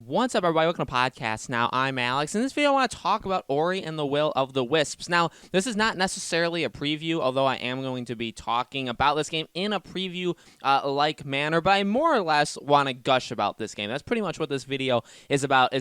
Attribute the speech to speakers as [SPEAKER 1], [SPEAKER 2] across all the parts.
[SPEAKER 1] What's up, everybody? Welcome to Podcast Now. I'm Alex. In this video, I want to talk about Ori and the Will of the Wisps. Now, this is not necessarily a preview, although I am going to be talking about this game in a preview-like manner, but I more or less want to gush about this game. That's pretty much what this video is about.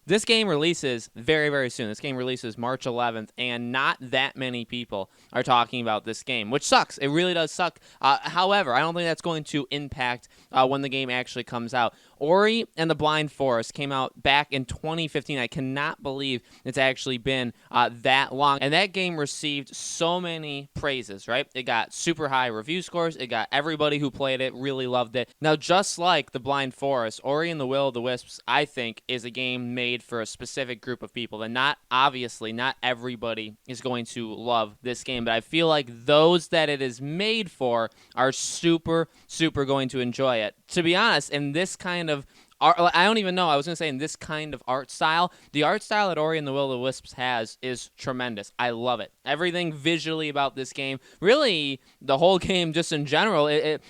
[SPEAKER 1] This game releases very, very soon. This game releases March 11th, and not that many people are talking about this game, which sucks. It really does suck. However, I don't think that's going to impact when the game actually comes out. Ori and the Blind Forest came out back in 2015. I cannot believe it's actually been that long. And that game received so many praises, right? It got super high review scores. It got everybody who played it really loved it. Now, just like the Blind Forest, Ori and the Will of the Wisps, I think, is a game made for a specific group of people. And obviously, not everybody is going to love this game. But I feel like those that it is made for are super, super going to enjoy it. To be honest, in this kind of art, I don't even know. I was going to say in this kind of art style, the art style that Ori and the Will of the Wisps has is tremendous. I love it. Everything visually about this game, really the whole game just in general,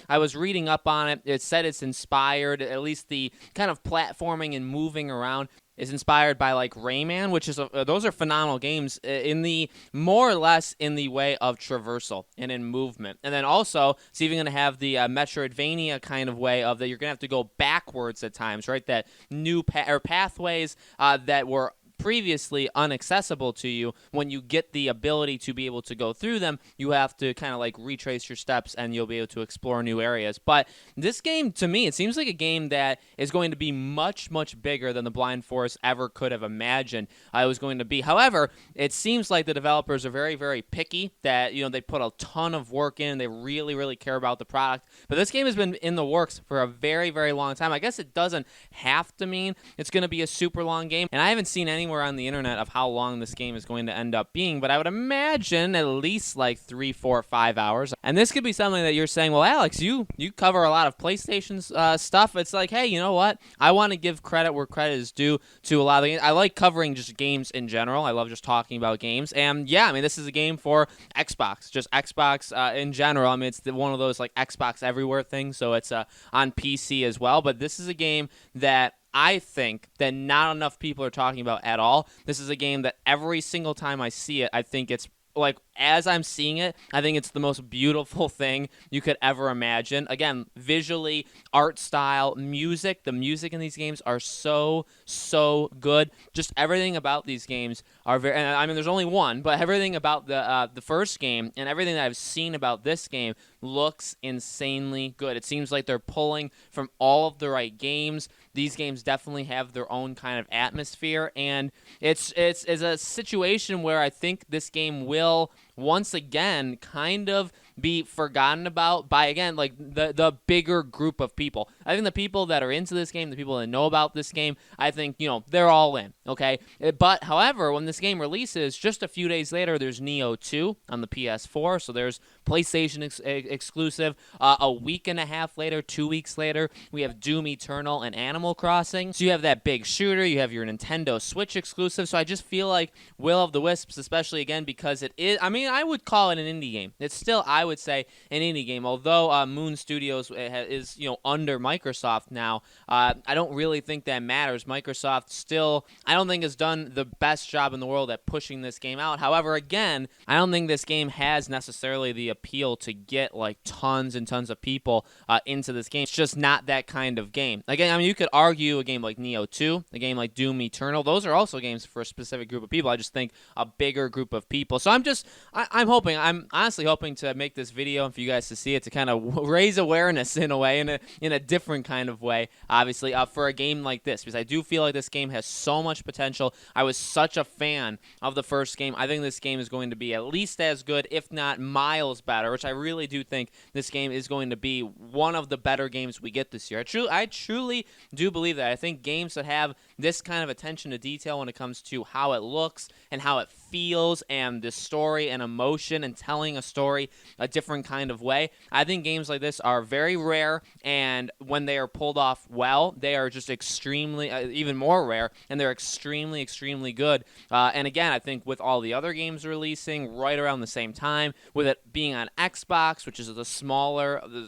[SPEAKER 1] I was reading up on it. It said it's inspired, at least the kind of platforming and moving around is inspired by like Rayman, which is those are phenomenal games in the more or less in the way of traversal and in movement. And then also it's even going to have the Metroidvania kind of way of that you're going to have to go backwards at times, right? That new pathways that were previously inaccessible to you. When you get the ability to be able to go through them, you have to kind of like retrace your steps and you'll be able to explore new areas. But this game, to me, it seems like a game that is going to be much, much bigger than the Blind Forest ever could have imagined it was going to be. However, it seems like the developers are very, very picky, that, you know, they put a ton of work in. They really, really care about the product. But this game has been in the works for a very, very long time. I guess it doesn't have to mean it's going to be a super long game. And I haven't seen anywhere on the internet of how long this game is going to end up being, but I would imagine at least like 3, 4, 5 hours. And this could be something that you're saying, well, Alex, you cover a lot of PlayStation's stuff. It's like, hey, you know what? I want to give credit where credit is due to a lot of the games. I like covering just games in general. I love just talking about games. And yeah, I mean, this is a game for Xbox, just Xbox in general. I mean, it's one of those like Xbox everywhere things, so it's on PC as well. But this is a game that I think that not enough people are talking about at all. This is a game that every single time I see it, I think it's like, as I'm seeing it, I think it's the most beautiful thing you could ever imagine. Again, visually, art style, music. The music in these games are so, so good. Just everything about these games are very, and I mean, there's only one, but everything about the first game and everything that I've seen about this game looks insanely good. It seems like they're pulling from all of the right games. These games definitely have their own kind of atmosphere, and it's a situation where I think this game will once again kind of be forgotten about by, again, like the bigger group of people. I think the people that are into this game, the people that know about this game, I think, you know, they're all in, okay? But, however, when this game releases, just a few days later, there's Neo 2 on the PS4, so there's PlayStation exclusive. A week and a half later, 2 weeks later, we have Doom Eternal and Animal Crossing. So you have that big shooter, you have your Nintendo Switch exclusive, so I just feel like Will of the Wisps, especially, again, because it is, I mean, I would call it an indie game. It's still, I would say, an indie game, although Moon Studios is, you know, under Microsoft now. I don't really think that matters. Microsoft still, I don't think, has done the best job in the world at pushing this game out. However, again, I don't think this game has necessarily the appeal to get like tons and tons of people into this game. It's just not that kind of game. Again, I mean, you could argue a game like Neo 2, a game like Doom Eternal. Those are also games for a specific group of people. I just think a bigger group of people. So I'm honestly hoping to make this video and for you guys to see it, to kind of raise awareness in a way, in a different kind of way, obviously, for a game like this, because I do feel like this game has so much potential. I was such a fan of the first game. I think this game is going to be at least as good, if not miles better, which I really do think this game is going to be one of the better games we get this year. I truly do believe that. I think games that have this kind of attention to detail when it comes to how it looks and how it feels and the story and emotion and telling a story a different kind of way. I think games like this are very rare, and when they are pulled off well, they are just extremely, even more rare, and they're extremely, extremely good. And again, I think with all the other games releasing right around the same time, with it being on Xbox, which is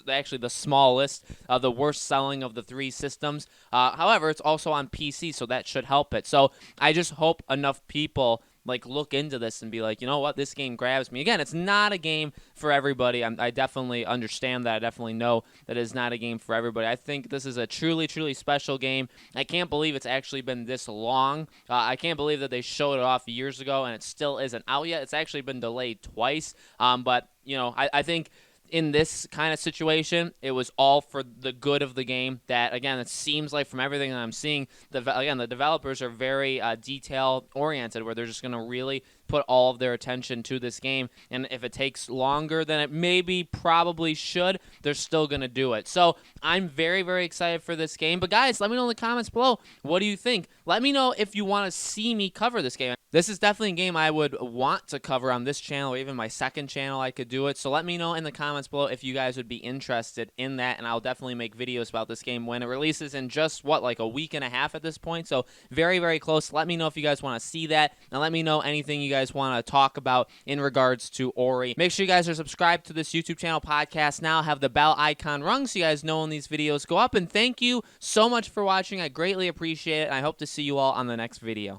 [SPEAKER 1] actually the smallest, the worst selling of the three systems. However, it's also on PC, so that should help it. So I just hope enough people look into this and be like, you know what, this game grabs me. Again, it's not a game for everybody. I definitely understand that. I definitely know that it's not a game for everybody. I think this is a truly, truly special game. I can't believe it's actually been this long. I can't believe that they showed it off years ago and it still isn't out yet. It's actually been delayed twice. But, I think in this kind of situation, it was all for the good of the game. That, again, it seems like from everything that I'm seeing, the developers are very detail-oriented, where they're just going to really put all of their attention to this game. And if it takes longer than it probably should, they're still going to do it. So I'm very, very excited for this game. But guys, let me know in the comments below, what do you think? Let me know if you want to see me cover this game. This is definitely a game I would want to cover on this channel, or even my second channel I could do it. So let me know in the comments below if you guys would be interested in that, and I'll definitely make videos about this game when it releases in just, like a week and a half at this point. So very, very close. Let me know if you guys want to see that, and let me know anything you guys want to talk about in regards to Ori. Make sure you guys are subscribed to this YouTube channel podcast now. Have the bell icon rung so you guys know when these videos go up, and thank you so much for watching. I greatly appreciate it, and I hope to see you all on the next video.